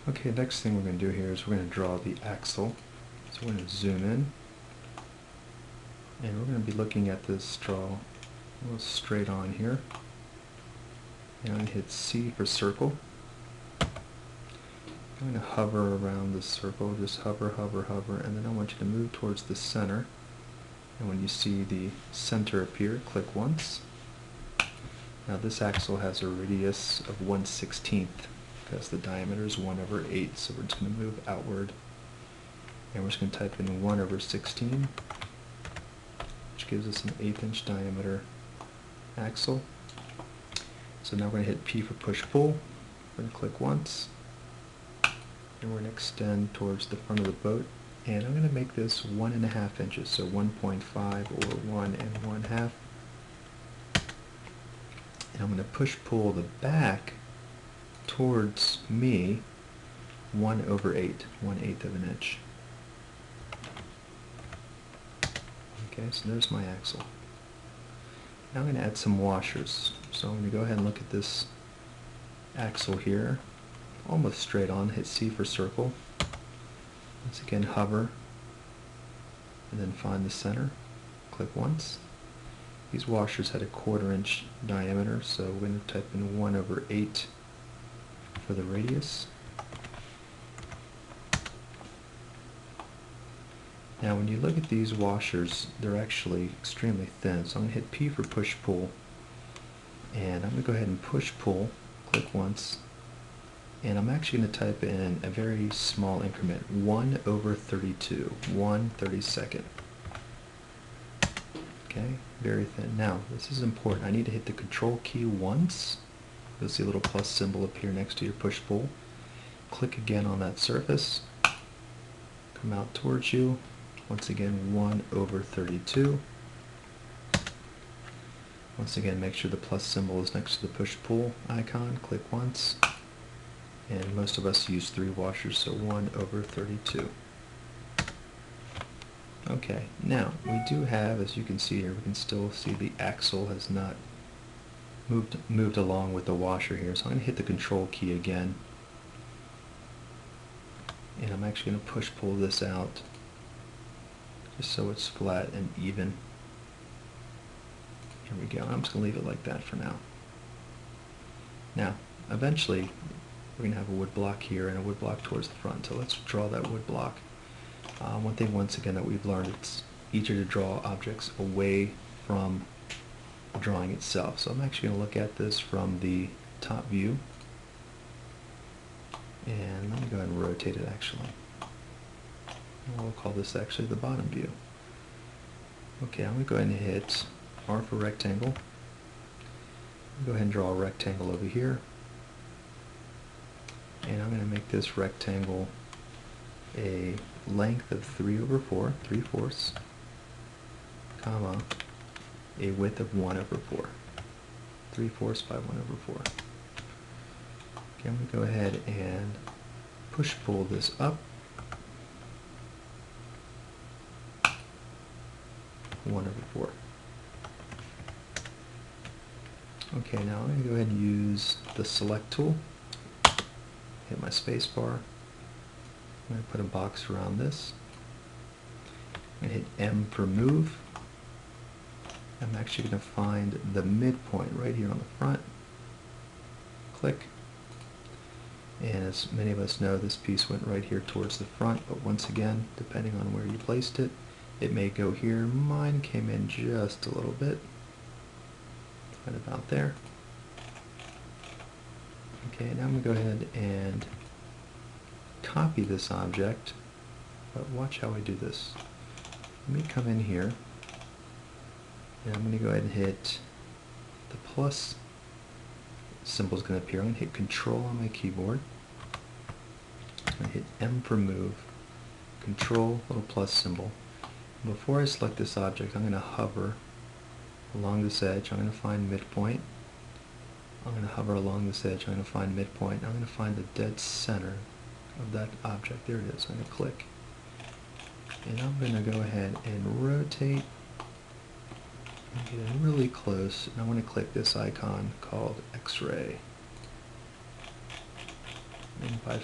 Okay, next thing we're going to do here is we're going to draw the axle. So we're going to zoom in, and we're going to be looking at this draw a little straight on here. And I'm going to hit C for circle. I'm going to hover around the circle, just hover, hover, hover, and then I want you to move towards the center. And when you see the center appear, click once. Now this axle has a radius of 1/16 because the diameter is 1/8, so we're just going to move outward. And we're just going to type in 1/16, which gives us an 1/8" diameter axle. So now we're going to hit P for push-pull. We're going to click once. And we're going to extend towards the front of the boat. And I'm going to make this 1.5 inches, so 1.5 or 1 1/2. And I'm going to push-pull the back towards me 1/8, 1/8 of an inch. Okay, so there's my axle. Now I'm going to add some washers. So I'm going to go ahead and look at this axle here, almost straight on, hit C for circle. Once again, hover, and then find the center. Click once. These washers had a 1/4 inch diameter, so we're going to type in 1/8 for the radius. Now when you look at these washers, they're actually extremely thin, so I'm going to hit P for push-pull, and I'm going to go ahead and push-pull, click once, and I'm actually going to type in a very small increment, 1/32, 1/32. Okay, very thin. Now, this is important. I need to hit the control key once. You'll see a little plus symbol appear next to your push-pull. Click again on that surface. Come out towards you. Once again, 1/32. Once again, make sure the plus symbol is next to the push-pull icon. Click once. And most of us use 3 washers, so 1/32. Okay, now we do have, as you can see here, we can still see the axle has not moved along with the washer here. So I'm going to hit the control key again, and I'm actually going to push-pull this out just so it's flat and even. Here we go. I'm just going to leave it like that for now. Now, eventually, we're going to have a wood block here and a wood block towards the front. So let's draw that wood block. One thing, once again, that we've learned, it's easier to draw objects away from the drawing itself. So I'm actually going to look at this from the top view. And let me go ahead and rotate it, actually. And we'll call this actually the bottom view. Okay, I'm going to go ahead and hit R for rectangle. Go ahead and draw a rectangle over here. And I'm going to make this rectangle a length of 3/4, 3/4, comma, a width of 1/4, 3/4 by 1/4. Okay, I'm going to go ahead and push-pull this up 1/4. Okay, now I'm going to go ahead and use the select tool, hit my space bar. I'm going to put a box around this. I'm going to hit M for move. I'm actually going to find the midpoint right here on the front. Click. And as many of us know, this piece went right here towards the front, but once again, depending on where you placed it, it may go here. Mine came in just a little bit. Right about there. Okay, now I'm going to go ahead and copy this object, but watch how I do this. Let me come in here, and I'm going to go ahead and hit the plus symbol is going to appear. I'm going to hit Control on my keyboard. I'm going to hit M for move, Control, little plus symbol. Before I select this object, I'm going to hover along this edge. I'm going to find midpoint. I'm going to hover along this edge. I'm going to find midpoint. I'm going to find the dead center of that object. There it is. I'm going to click. And I'm going to go ahead and rotate and get in really close. And I want to click this icon called X-ray. And by